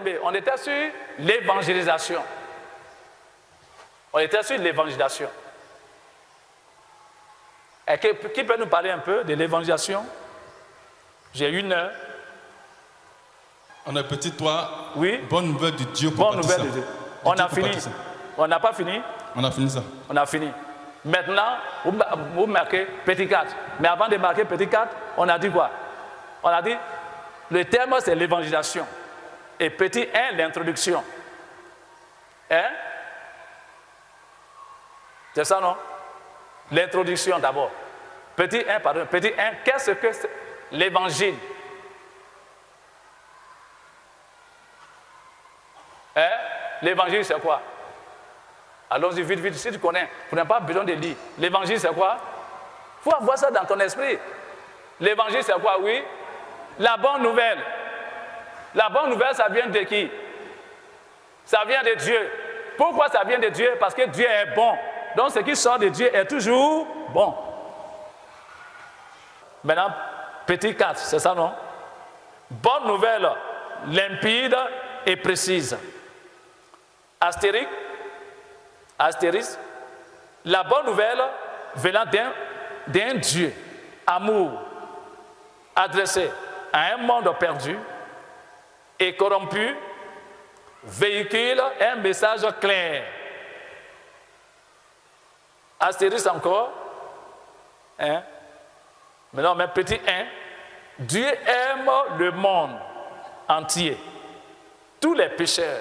bien. On était sur l'évangélisation. On était sur l'évangélisation. Et qui peut nous parler un peu de l'évangélisation? J'ai 1 heure. On a petit toit. Oui. Bonne nouvelle de Dieu pour Bonne nouvelle de Dieu. On a fini. On n'a pas fini. On a fini ça. On a fini. Maintenant, vous marquez petit 4. Mais avant de marquer petit 4, on a dit quoi? On a dit, le terme c'est l'évangélisation. Et petit 1, l'introduction. Hein? C'est ça, non? L'introduction d'abord. Petit 1, pardon. Petit 1, qu'est-ce que c'est l'évangile? Hein? L'évangile, c'est quoi? Allons-y vite, vite. Si tu connais, tu n'as pas besoin de lire. L'évangile, c'est quoi? Il faut avoir ça dans ton esprit. L'évangile, c'est quoi? Oui. La bonne nouvelle. La bonne nouvelle, ça vient de qui? Ça vient de Dieu. Pourquoi ça vient de Dieu? Parce que Dieu est bon. Donc, ce qui sort de Dieu est toujours bon. Maintenant, petit 4, c'est ça, non? Bonne nouvelle, limpide et précise. Astérisque, la bonne nouvelle venant d'un Dieu, amour, adressé à un monde perdu et corrompu, véhicule un message clair. Astérisque encore, hein? Maintenant, mais petit 1, Dieu aime le monde entier, tous les pécheurs.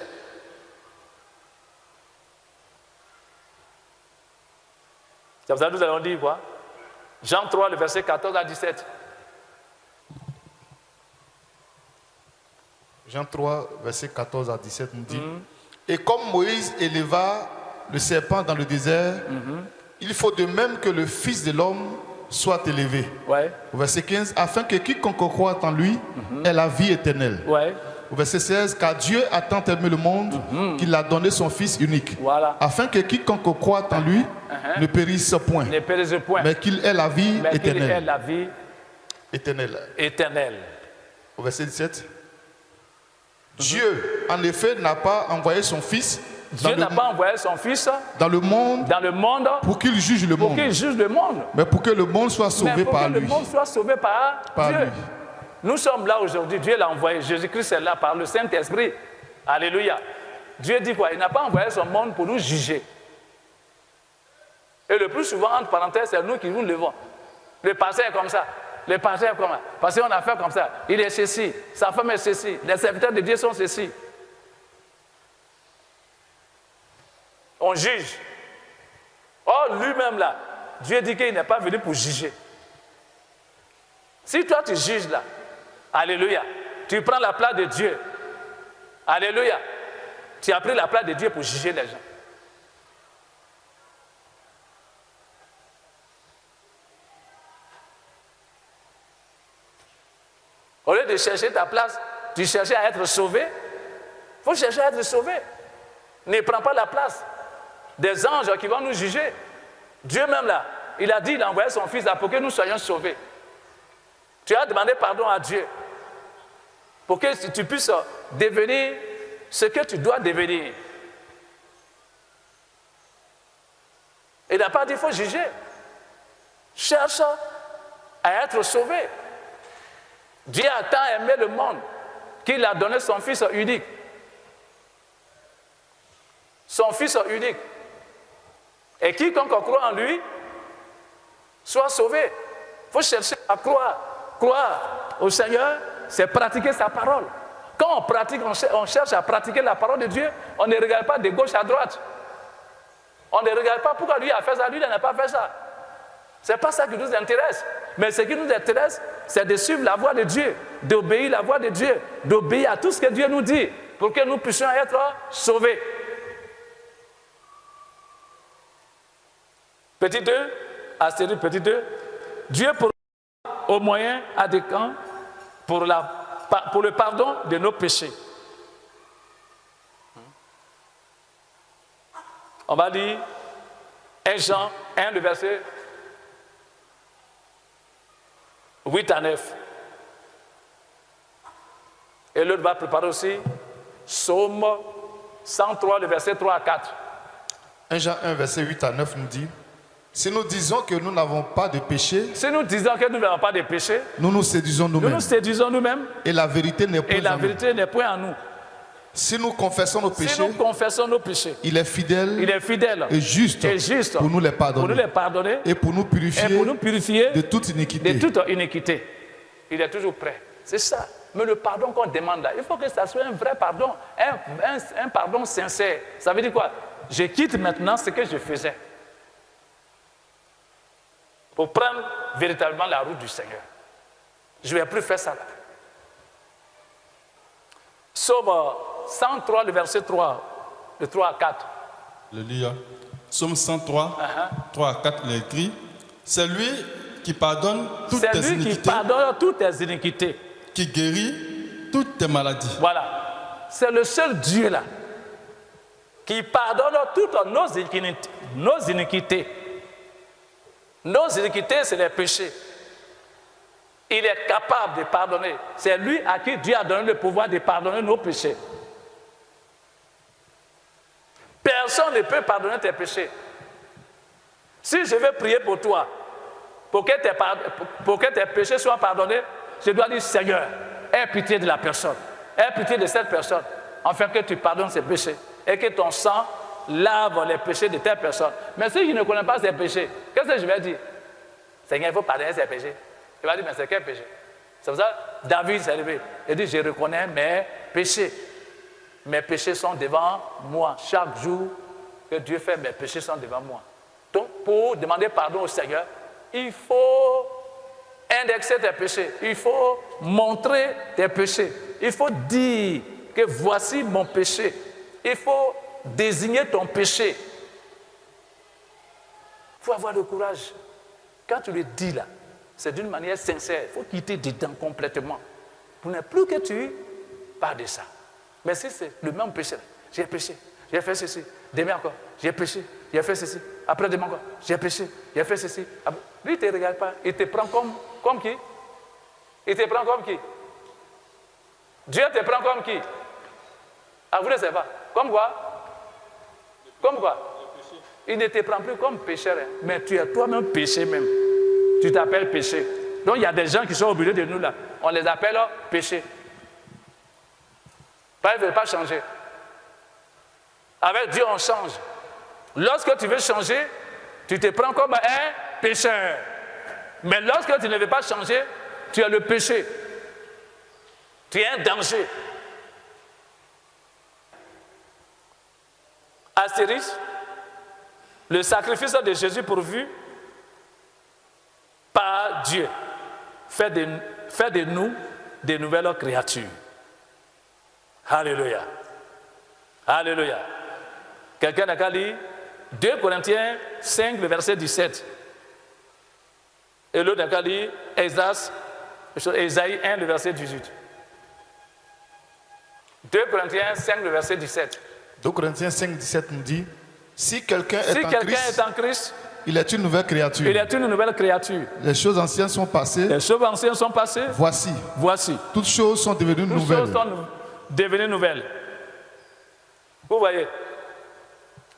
C'est pour ça que nous allons dire quoi? Jean 3, le verset 14 à 17. Jean 3, verset 14 à 17 nous dit Et comme Moïse éleva le serpent dans le désert, il faut de même que le Fils de l'homme soit élevé. Ouais. Au verset 15, afin que quiconque croit en lui ait la vie éternelle. Ouais. Au verset 16, car Dieu a tant aimé le monde qu'il a donné son Fils unique, voilà. afin que quiconque croit en lui ne périsse point, mais qu'il ait la vie éternelle. Qu'il ait la vie éternelle. Au verset 17, Dieu, en effet, n'a pas envoyé son Fils Dieu n'a pas envoyé son Fils dans le monde pour qu'il juge le monde, mais pour que le monde soit sauvé par lui. Le monde soit sauvé par Dieu. Lui. Nous sommes là aujourd'hui, Dieu l'a envoyé, Jésus-Christ est là par le Saint-Esprit. Alléluia. Dieu dit quoi? Il n'a pas envoyé son monde pour nous juger. Et le plus souvent, entre parenthèses, c'est nous qui nous levons. Le pasteur est comme ça. Le pasteur est comme ça. Parce qu'on a fait comme ça. Il est ceci. Sa femme est ceci. Les serviteurs de Dieu sont ceci. On juge. Or, lui-même là, Dieu dit qu'il n'est pas venu pour juger. Si toi tu juges là, alléluia, tu prends la place de Dieu, alléluia, tu as pris la place de Dieu pour juger les gens. Au lieu de chercher ta place, tu cherchais à être sauvé. Il faut chercher à être sauvé. Ne prends pas la place des anges qui vont nous juger. Dieu même là, il a dit, il a envoyé son Fils là pour que nous soyons sauvés. Tu as demandé pardon à Dieu pour que tu puisses devenir ce que tu dois devenir. Il n'a pas dit qu'il faut juger. Cherche à être sauvé. Dieu a tant aimé le monde qu'il a donné son Fils unique. Son Fils unique. Et quiconque croit en lui soit sauvé. Il faut chercher à croire. Croire au Seigneur, c'est pratiquer sa parole. Quand on pratique, on cherche à pratiquer la parole de Dieu, on ne regarde pas de gauche à droite. On ne regarde pas pourquoi lui a fait ça, lui il n'a pas fait ça. Ce n'est pas ça qui nous intéresse. Mais ce qui nous intéresse, c'est de suivre la voie de Dieu, d'obéir la voie de Dieu, d'obéir à tout ce que Dieu nous dit, pour que nous puissions être sauvés. Petit 2, astérisque petit 2, Dieu pour au moyen adéquat pour le pardon de nos péchés. On va lire 1 Jean 1, le verset 8 à 9. Et l'autre va préparer aussi Psaume 103, le verset 3 à 4. 1 Jean 1, verset 8 à 9 nous dit, si nous disons que nous n'avons pas de péché, Si nous disons que nous n'avons pas de péché, nous nous séduisons nous nous-mêmes. nous séduisons nous-mêmes Et la vérité n'est point et la en nous. vérité n'est point en nous. Si nous confessons nos Si péchés, nous confessons nos péchés, il est fidèle, il est fidèle et juste, pour pour nous les nous pardonner les pardonner et pour nous purifier, et pour nous purifier de toute iniquité. de toute iniquité. Il est toujours prêt. C'est ça. Mais le pardon qu'on demande là, il faut que ça soit un vrai pardon, un pardon sincère. Ça veut dire quoi? Je quitte maintenant ce que je faisais pour prendre véritablement la route du Seigneur. Je ne vais plus faire ça là. Psaume 103, le verset 3, le 3 à 4. Alléluia. Psaume 103, 3 à 4, il est écrit, c'est lui qui pardonne toutes C'est tes lui qui iniquités, pardonne toutes tes iniquités. qui guérit toutes tes maladies. Voilà. C'est le seul Dieu là qui pardonne toutes nos iniquités. Nos iniquités. Nos iniquités, c'est les péchés. Il est capable de pardonner. C'est lui à qui Dieu a donné le pouvoir de pardonner nos péchés. Personne ne peut pardonner tes péchés. Si je veux prier pour toi, pour que tes péchés soient pardonnés, je dois dire, Seigneur, aie pitié de la personne, aie pitié de cette personne, afin que tu pardonnes ses péchés et que ton sang lave les péchés de telle personne. Mais si je ne connais pas ses péchés, qu'est-ce que je vais dire? Seigneur, il faut pardonner ses péchés. Il va dire, mais c'est quel péché? C'est pour ça que David s'est levé. Il dit, je reconnais mes péchés. Mes péchés sont devant moi. Chaque jour que Dieu fait, mes péchés sont devant moi. Donc, pour demander pardon au Seigneur, il faut indexer tes péchés. Il faut montrer tes péchés. Il faut dire que voici mon péché. Il faut désigner ton péché. Il faut avoir le courage. Quand tu le dis là, c'est d'une manière sincère. Il faut quitter dedans complètement. Pour ne plus que tu parles de ça. Mais si c'est le même péché, j'ai péché, j'ai fait ceci, demain encore, j'ai péché, j'ai fait ceci, après-demain encore, j'ai péché, j'ai fait ceci. Lui, il ne te regarde pas, il te prend comme qui? Il te prend comme qui? Dieu te prend comme qui? Ah, vous ne savez pas. Comme quoi? Comme quoi? Il ne te prend plus comme pécheur, hein, mais tu es toi-même péché même. Tu t'appelles péché. Donc il y a des gens qui sont au milieu de nous là, on les appelle péché. Ils ne veulent pas changer. Avec Dieu, on change. Lorsque tu veux changer, tu te prends comme un pécheur. Mais lorsque tu ne veux pas changer, tu as le péché. Tu es un danger. Astérix, le sacrifice de Jésus pourvu par Dieu fait de nous de nouvelles créatures. Alléluia. Alléluia. Quelqu'un n'a qu'à lire 2 Corinthiens 5, le verset 17. Et l'autre n'a qu'à lire Ésaïe 1, le verset 18. 2 Corinthiens 5, le verset 17. 2 Corinthiens 5, 17 nous dit, si quelqu'un Si est, quelqu'un est en Christ, il est une nouvelle créature. il est une nouvelle créature. Les choses anciennes sont passées. Les choses anciennes sont passées. Voici. Toutes choses sont devenues Toutes nouvelles. choses sont devenues nouvelles. Vous voyez?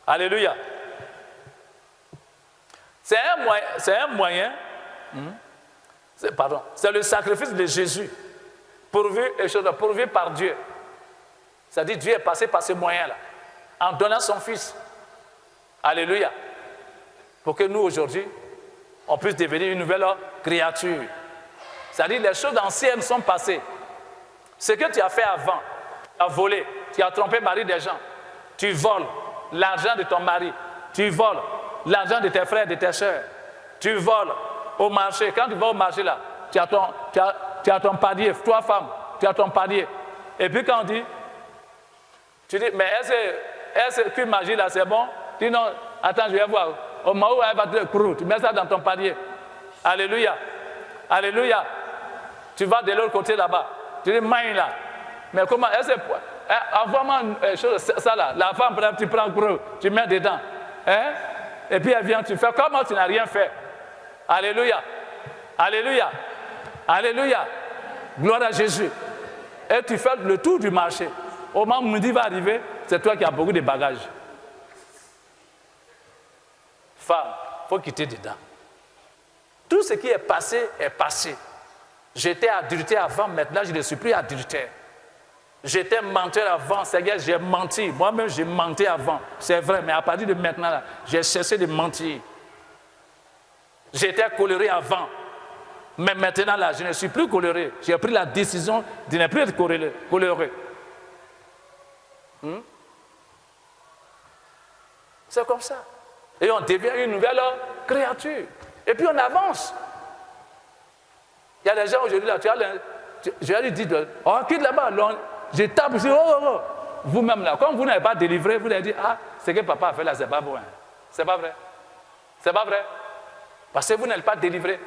Alléluia. C'est un moyen. C'est le sacrifice de Jésus pourvu par Dieu. C'est-à-dire Dieu est passé par ce moyen-là en donnant son Fils. Alléluia. Pour que nous, aujourd'hui, on puisse devenir une nouvelle créature. C'est-à-dire les choses anciennes sont passées. Ce que tu as fait avant, tu as volé, tu as trompé le mari des gens, tu voles l'argent de ton mari, tu voles l'argent de tes frères et de tes soeurs, tu voles au marché. Quand tu vas au marché là, tu as ton panier, 3 femmes, tu as ton panier. Et puis quand on dit, tu dis, mais est-ce que magie là c'est bon? Tu dis non, attends, je vais voir. Au moment où elle va te courir, tu mets ça dans ton panier. Alléluia. Alléluia. Tu vas de l'autre côté là-bas. Tu dis, main là. Mais comment? Envoie-moi une chose, ça là. La femme, tu prends gros, tu mets dedans. Hein? Et puis elle vient, tu fais comment tu n'as rien fait. Alléluia. Alléluia. Alléluia. Gloire à Jésus. Et tu fais le tour du marché. Au moment où midi va arriver, c'est toi qui as beaucoup de bagages. Femme, il faut quitter dedans. Tout ce qui est passé est passé. J'étais adultère avant, maintenant je ne suis plus adultère. J'étais menteur avant, Seigneur, j'ai menti. Moi-même, j'ai menti avant. C'est vrai, mais à partir de maintenant, là, j'ai cessé de mentir. J'étais coléré avant. Mais maintenant, là, je ne suis plus coléré. J'ai pris la décision de ne plus être coléré. C'est comme ça. Et on devient une nouvelle créature. Et puis on avance. Il y a des gens aujourd'hui, là, je leur dis, oh, quitte là-bas. Je tape, je dis, oh. Vous-même, là, comme vous n'avez pas délivré, vous allez dire, ah, ce que papa a fait là, c'est pas bon. Hein. C'est pas vrai. C'est pas vrai. Parce que vous n'êtes pas délivré.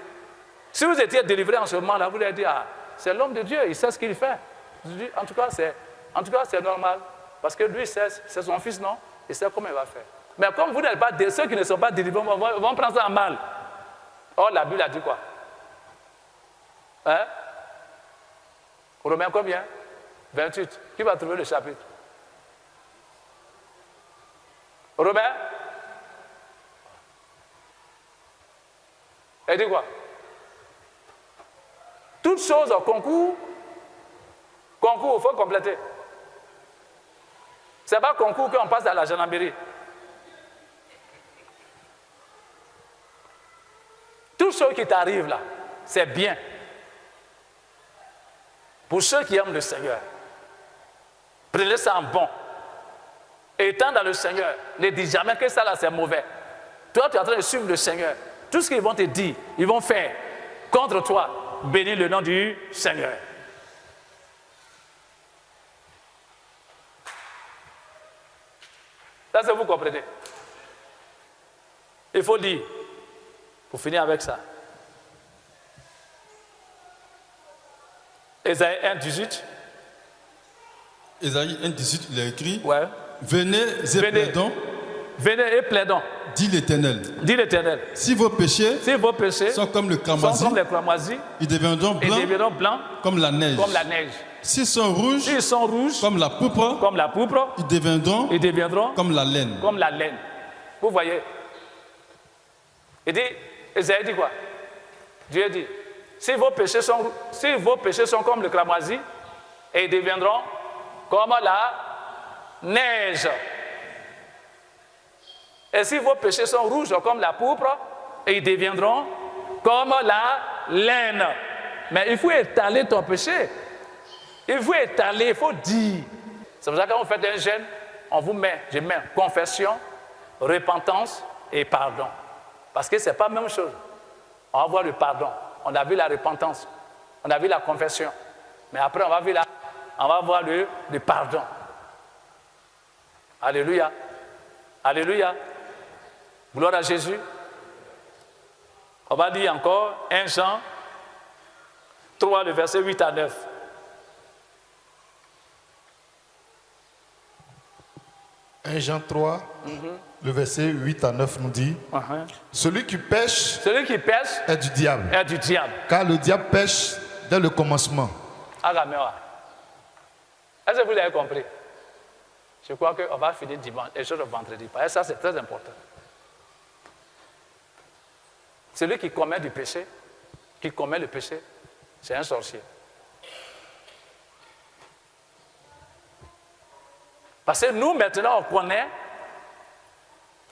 Si vous étiez délivré en ce moment-là, vous allez dire, ah, c'est l'homme de Dieu, il sait ce qu'il fait. Je dis, en tout cas, c'est normal. Parce que lui, c'est son fils, non? Il sait comment il va faire. Mais comme vous n'êtes pas délivré, ceux qui ne sont pas délivrés vont prendre ça en mal. Or, la Bible a dit quoi? Hein? Romains combien? 28. Qui va trouver le chapitre? Romains? Elle dit quoi? Toutes choses au concours, il faut compléter. Ce n'est pas concours qu'on passe à la gendarmerie. Tout ce qui t'arrive là, c'est bien. Pour ceux qui aiment le Seigneur, prenez ça en bon. Étant dans le Seigneur, ne dis jamais que ça là c'est mauvais. Toi, tu es en train de suivre le Seigneur. Tout ce qu'ils vont te dire, ils vont faire contre toi. Bénis le nom du Seigneur. Ça, c'est vous comprenez. Il faut dire, pour finir avec ça, Ésaïe 1, 18. Ésaïe 1, 18, il a écrit, ouais. Venez et plaidons. Venez et plaidons. Dit l'Éternel. Dit l'Éternel. Si vos péchés sont comme le cramoisi, ils deviendront blancs comme la neige. S'ils sont rouges comme la pourpre, ils deviendront comme la laine. Vous voyez. Il dit, Esaïe dit quoi? Dieu dit, si vos péchés sont comme le cramoisi, et ils deviendront comme la neige. Et si vos péchés sont rouges comme la pourpre, et ils deviendront comme la laine. Mais il faut étaler ton péché. Il faut étaler, il faut dire. C'est pour ça que quand vous faites un jeûne, je mets confession, repentance et pardon. Parce que ce n'est pas la même chose. On va voir le pardon. On a vu la repentance. On a vu la confession. Mais après, on va voir le pardon. Alléluia. Alléluia. Gloire à Jésus. On va dire encore 1 Jean 3, le verset 8 à 9. Jean 3, le verset 8 à 9 nous dit, celui qui pêche est du diable. Car le diable pêche dès le commencement. Est-ce que vous l'avez compris? Je crois qu'on va finir dimanche et le vendredi. Parce que ça, c'est très important. Celui qui commet le péché, c'est un sorcier. Parce que nous, maintenant, on connaît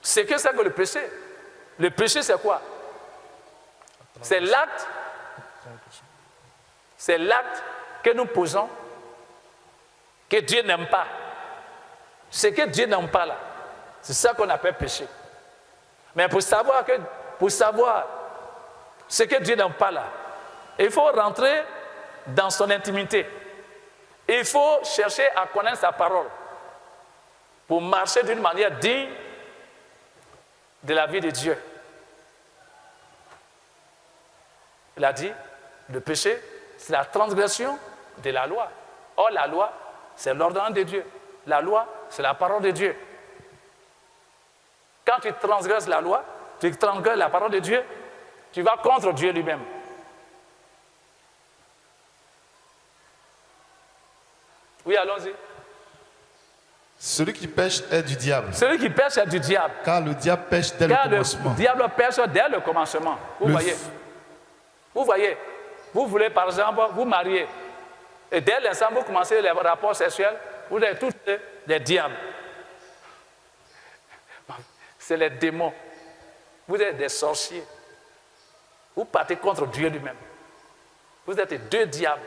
ce que c'est que le péché. Le péché, c'est quoi? C'est l'acte que nous posons, que Dieu n'aime pas. Ce que Dieu n'aime pas là, c'est ça qu'on appelle péché. Mais pour savoir ce que Dieu n'aime pas là, il faut rentrer dans son intimité. Il faut chercher à connaître sa parole pour marcher d'une manière digne de la vie de Dieu. Il a dit, le péché, c'est la transgression de la loi. Or, la loi, c'est l'ordonnance de Dieu. La loi, c'est la parole de Dieu. Quand tu transgresses la loi, tu transgresses la parole de Dieu, tu vas contre Dieu lui-même. Oui, allons-y. Celui qui pêche est du diable. Celui qui pêche est du diable. Car le diable pêche dès le commencement. Le diable pêche dès le commencement. Vous voyez. Vous voulez par exemple vous marier. Et dès l'instant où vous commencez les rapports sexuels, vous êtes tous des diables. C'est les démons. Vous êtes des sorciers. Vous partez contre Dieu lui-même. Vous êtes deux diables.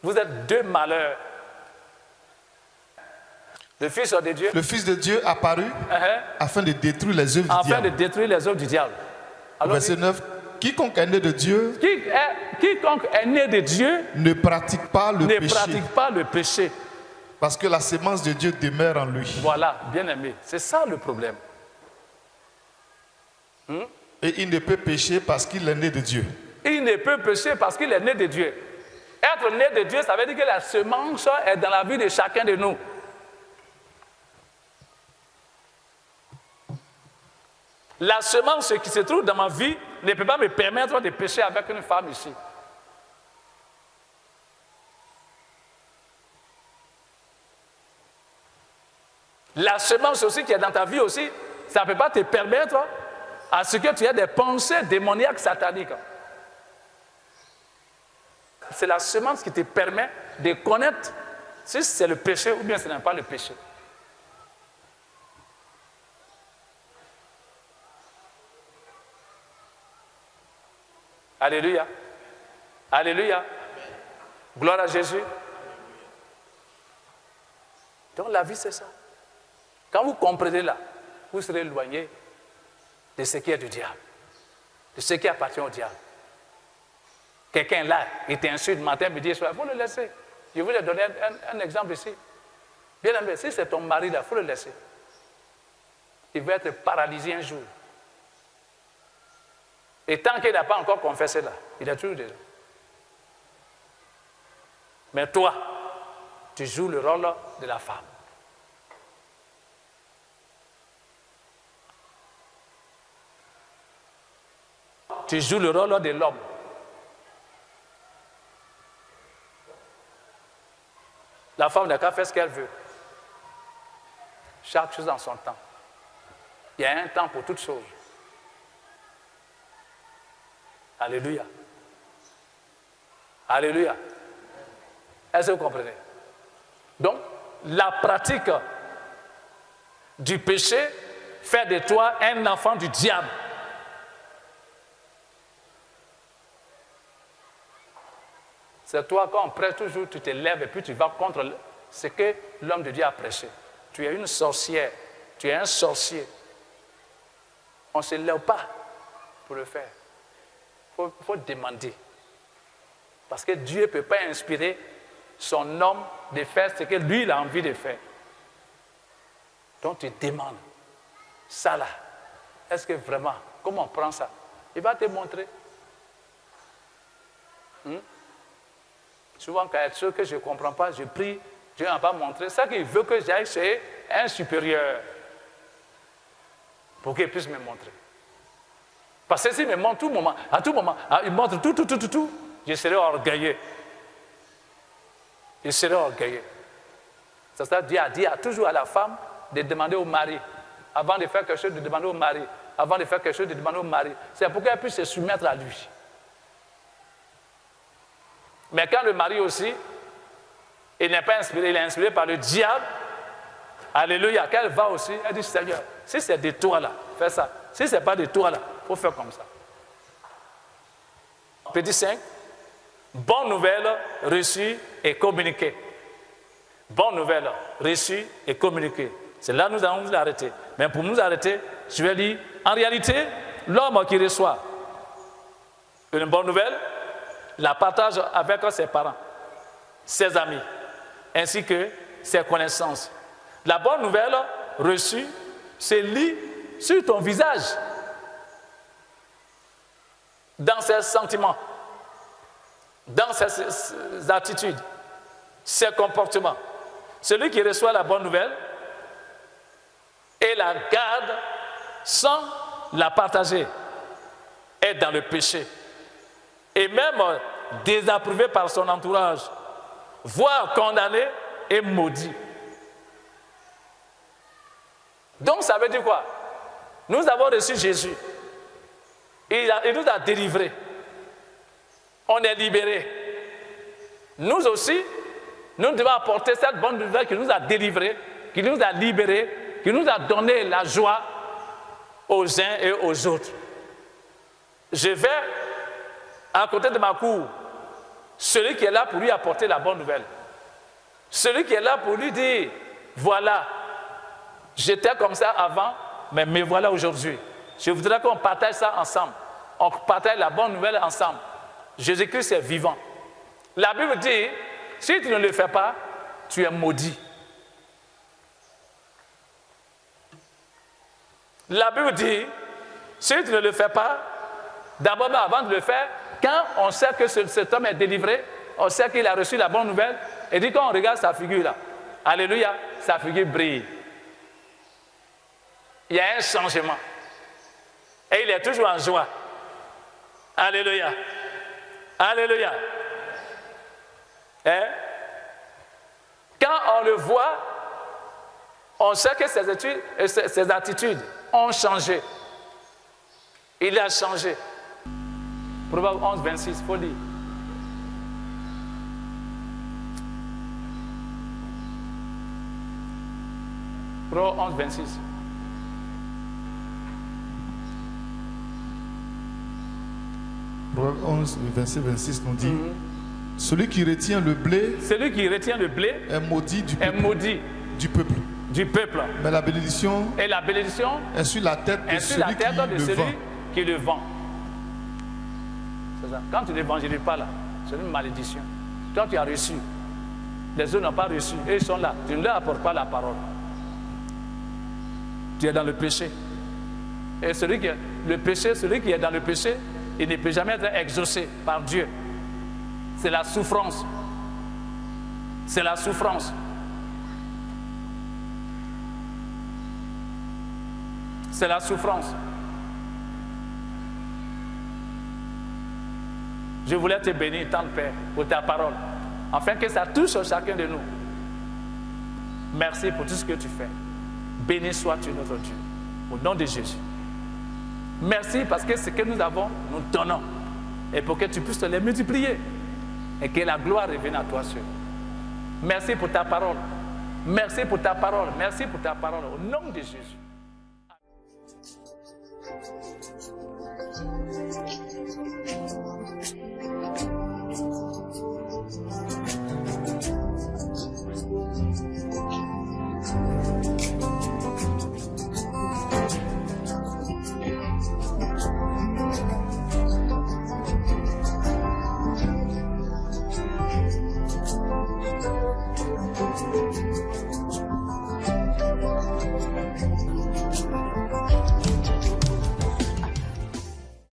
Vous êtes deux malheurs. Le Fils de Dieu. Le Fils de Dieu apparut afin de détruire les œuvres du diable. Afin de détruire les œuvres du diable. Alors, verset 9. Quiconque est né de Dieu. Quiconque est né de Dieu. Ne pratique pas le péché. Ne pratique pas le péché. Parce que la sémence de Dieu demeure en lui. Voilà, bien aimé. C'est ça le problème. Et il ne peut pécher parce qu'il est né de Dieu. Il ne peut pécher parce qu'il est né de Dieu. Être né de Dieu, ça veut dire que la semence est dans la vie de chacun de nous. La semence qui se trouve dans ma vie ne peut pas me permettre de pécher avec une femme ici. La semence aussi qui est dans ta vie aussi, ça ne peut pas te permettre à ce que tu aies des pensées démoniaques sataniques. C'est la semence qui te permet de connaître si c'est le péché ou bien ce n'est pas le péché. Alléluia. Alléluia. Gloire à Jésus. Donc la vie, c'est ça. Quand vous comprenez là, vous serez éloigné de ce qui est du diable, de ce qui appartient au diable. Quelqu'un là, il t'insulte matin, midi et soir, il faut le laisser. Je vais vous donner un exemple ici. Bien aimé, si c'est ton mari là, il faut le laisser. Il va être paralysé un jour. Et tant qu'il n'a pas encore confessé là, il est toujours déjà. Mais toi, tu joues le rôle de la femme. Tu joues le rôle de l'homme. La femme n'a qu'à faire ce qu'elle veut. Chaque chose en son temps. Il y a un temps pour toutes choses. Alléluia. Alléluia. Est-ce que vous comprenez? Donc, la pratique du péché fait de toi un enfant du diable. C'est toi, quand on prêche toujours, tu te lèves et puis tu vas contre ce que l'homme de Dieu a prêché. Tu es une sorcière, tu es un sorcier. On ne se lève pas pour le faire. Il faut demander. Parce que Dieu ne peut pas inspirer son homme de faire ce que lui, il a envie de faire. Donc tu demandes. Ça là, est-ce que vraiment, comment on prend ça? Il va te montrer. Souvent, quand il y a des choses que je ne comprends pas, je prie, Dieu n'a pas montré. C'est ça qu'il veut que j'aille chez un supérieur pour qu'il puisse me montrer. Parce que s'il me montre à tout moment, il montre tout, je serai orgueilleux. Je serai orgueilleux. C'est ça, Dieu a dit toujours à la femme de demander au mari. Avant de faire quelque chose, de demander au mari. Avant de faire quelque chose, de demander au mari. C'est pour qu'elle puisse se soumettre à lui. Mais quand le mari aussi, il n'est pas inspiré, il est inspiré par le diable, alléluia, qu'elle va aussi, elle dit, Seigneur, si c'est de toi là, fais ça. Si ce n'est pas de toi là, il faut faire comme ça. Petit 5, bonne nouvelle reçue et communiquée. Bonne nouvelle reçue et communiquée. C'est là que nous allons nous arrêter. Mais pour nous arrêter, je vais lire, en réalité, l'homme qui reçoit une bonne nouvelle, la partage avec ses parents, ses amis, ainsi que ses connaissances. La bonne nouvelle reçue se lit sur ton visage, dans ses sentiments, dans ses attitudes, ses comportements. Celui qui reçoit la bonne nouvelle et la garde sans la partager est dans le péché. Et même désapprouvé par son entourage, voire condamné et maudit. Donc ça veut dire quoi? Nous avons reçu Jésus. Il nous a délivrés. On est libérés. Nous aussi, nous devons apporter cette bonne nouvelle qui nous a délivrés, qui nous a libérés, qui nous a donné la joie aux uns et aux autres. Je vais à côté de ma cour, celui qui est là pour lui apporter la bonne nouvelle. Celui qui est là pour lui dire, voilà, j'étais comme ça avant, mais me voilà aujourd'hui. Je voudrais qu'on partage ça ensemble. On partage la bonne nouvelle ensemble. Jésus-Christ est vivant. La Bible dit, si tu ne le fais pas, tu es maudit. La Bible dit, si tu ne le fais pas, d'abord avant de le faire, quand on sait que cet homme est délivré, on sait qu'il a reçu la bonne nouvelle, et dit quand on regarde sa figure là, alléluia, sa figure brille. Il y a un changement. Et il est toujours en joie. Alléluia. Alléluia. Hein? Quand on le voit, on sait que ses attitudes ont changé. Il a changé. Proverbe 11, 26, il faut lire. Proverbe 11, 26. Proverbe 11, verset 26 nous dit celui qui retient le blé est maudit du peuple. Mais la bénédiction est sur la tête de celui qui le vend. C'est ça. Quand tu n'évangélises pas là, c'est une malédiction. Toi tu as reçu, les autres n'ont pas reçu, et ils sont là, tu ne leur apportes pas la parole. Tu es dans le péché. Et celui qui est dans le péché, il ne peut jamais être exaucé par Dieu. C'est la souffrance. C'est la souffrance. C'est la souffrance. Je voulais te bénir, tant de Père, pour ta parole, afin que ça touche chacun de nous. Merci pour tout ce que tu fais. Béni sois-tu notre Dieu, au nom de Jésus. Merci parce que ce que nous avons, nous donnons. Et pour que tu puisses les multiplier. Et que la gloire revienne à toi seul. Merci pour ta parole. Merci pour ta parole. Merci pour ta parole. Au nom de Jésus.